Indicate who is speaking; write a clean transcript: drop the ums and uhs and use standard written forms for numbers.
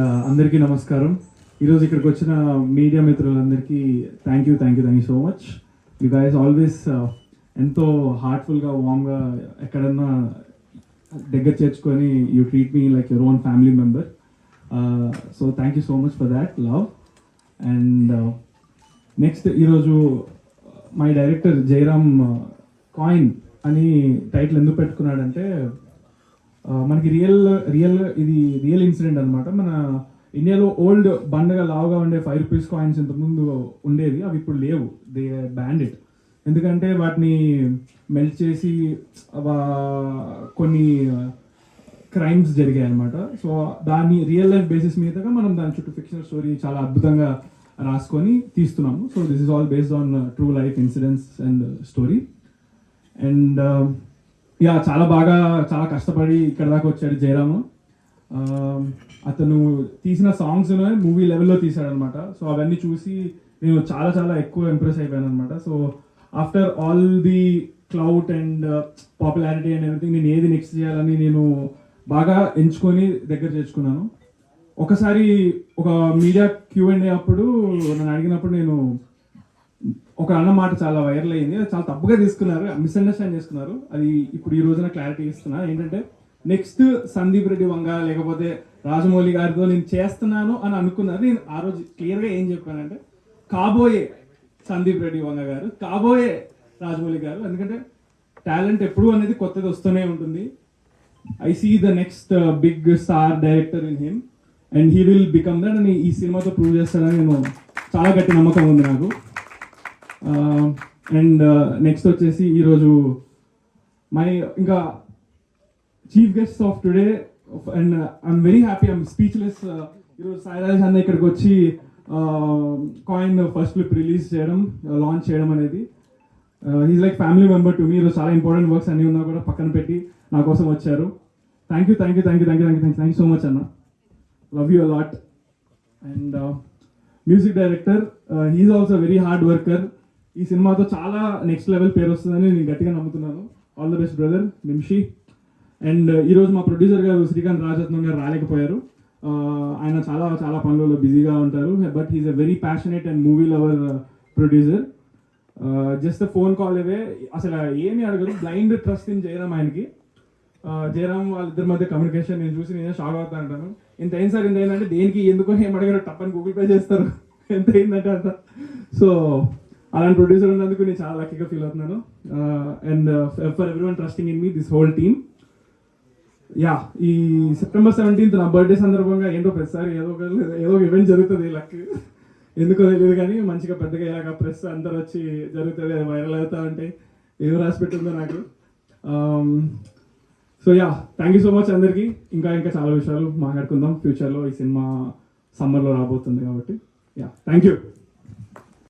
Speaker 1: అందరికీ నమస్కారం. ఈరోజు ఇక్కడికి వచ్చిన మీడియా మిత్రులందరికీ thank you so much. You guys always ఎంతో హార్ట్ఫుల్గా వామ్గా ఎక్కడన్నా దగ్గర చేర్చుకొని you treat me like your own family member. So thank you so much for that love. And next ఈరోజు మై డైరెక్టర్ జయరామ్ కాయిన్ అని టైటిల్ ఎందుకు పెట్టుకున్నాడంటే మనకి ఇది రియల్ ఇన్సిడెంట్ అనమాట. మన ఇండియాలో ఓల్డ్ బండగా లావుగా ఉండే 5 రూపీస్ కాయిన్స్ ఇంతకుముందు ఉండేవి, అవి ఇప్పుడు లేవు. They band it. ఎందుకంటే వాటిని మెల్ట్ చేసి కొన్ని క్రైమ్స్ జరిగాయి అనమాట. సో దాన్ని రియల్ లైఫ్ బేసిస్ మీదగా మనం దాని చుట్టూ ఫిక్షనల్ స్టోరీ చాలా అద్భుతంగా రాసుకొని తీస్తున్నాము. So this is all based on true life incidents and story. And చాలా కష్టపడి ఇక్కడ దాకా వచ్చాడు జయరాము. అతను తీసిన సాంగ్స్ మూవీ లెవెల్లో తీశాడనమాట. సో అవన్నీ చూసి నేను చాలా ఎక్కువ ఇంప్రెస్ అయిపోయాను అనమాట. So after all the clout and popularity and everything, నేను ఏది నెక్స్ట్ చేయాలని నేను బాగా ఎంచుకొని దగ్గర చేర్చుకున్నాను. ఒకసారి ఒక మీడియా Q&A అప్పుడు నన్ను అడిగినప్పుడు నేను ఒక అన్న మాట చాలా వైరల్ అయింది. చాలా తప్పుగా తీసుకున్నారు, మిస్అండర్స్టాండ్ చేసుకున్నారు. అది ఇప్పుడు ఈ రోజున క్లారిటీ ఇస్తున్నా. ఏంటంటే నెక్స్ట్ సందీప్ రెడ్డి వంగ లేకపోతే రాజమౌళి గారితో నేను చేస్తున్నాను అని అనుకున్నారు. నేను ఆ రోజు క్లియర్గా ఏం చెప్పానంటే కాబోయే సందీప్ రెడ్డి వంగ గారు, కాబోయే రాజమౌళి గారు. ఎందుకంటే టాలెంట్ ఎప్పుడు అనేది కొత్తది వస్తూనే ఉంటుంది. I see the next big star director in him and he will become that అని ఈ సినిమాతో ప్రూవ్ చేస్తాడని నేను చాలా గట్టి నమ్మకం ఉంది నాకు. అండ్ నెక్స్ట్ వచ్చేసి ఈరోజు ఇంకా chief guest of today and I'm very happy, I'm speechless. ఈరోజు సాయిరాజ్ అన్న ఇక్కడికి వచ్చి కాయిన్ ఫస్ట్ క్లిప్ రిలీజ్ చేయడం, లాంచ్ చేయడం అనేది he's like family member to me. ఈరోజు చాలా ఇంపార్టెంట్ వర్క్స్ అన్నీ ఉన్నా కూడా పక్కన పెట్టి నా కోసం వచ్చారు. థ్యాంక్ యూ సో మచ్ అన్న. Love you a lot. And music director, he's also very hard worker. ఈ సినిమాతో చాలా నెక్స్ట్ లెవెల్ పేరు వస్తుందని నేను గట్టిగా నమ్ముతున్నాను. All the best brother Nimishi. And ఈరోజు మా ప్రొడ్యూసర్ గారు శ్రీకాంత్ రాజరత్నం గారు రాలేకపోయారు. ఆయన చాలా పనులలో బిజీగా ఉంటారు. But he's a very passionate and movie lover producer. Just phone call away, అసలు ఏమి అడగరు. బ్లైండ్ ట్రస్ట్ ఇన్ జయరామ్ ఆయనకి. జయరామ్ వాళ్ళిద్దరి మధ్య కమ్యూనికేషన్ నేను చూసి నేనే షాక్ అవుతా అంటాను. ఇంత అయింది సార్, ఇంత అయిందంటే దేనికి ఎందుకో ఏం అడగారు, టప్పని గూగుల్ పే చేస్తారు ఎంత అయిందంటే అంత. సో అలాంటి ప్రొడ్యూసర్ ఉన్నందుకు నేను చాలా లక్కీగా ఫీల్ అవుతున్నాను. And for everyone trusting in me, this whole team. ఈ September 17th నా బర్త్డే సందర్భంగా ఏంటో ప్రతిసారి ఏదో ఈవెంట్ జరుగుతుంది. లక్ ఎందుకో తెలియదు కానీ మంచిగా పెద్దగా ఇలాగ ప్రెస్ అందరు వచ్చి జరుగుతుంది, అది వైరల్ అవుతా అంటే ఏదో రాసి పెట్టిందో నాకు. So thank you so much అందరికీ. ఇంకా చాలా విషయాలు మాట్లాడుకుందాం ఫ్యూచర్లో. ఈ సినిమా సమ్మర్లో రాబోతుంది కాబట్టి థ్యాంక్ యూ.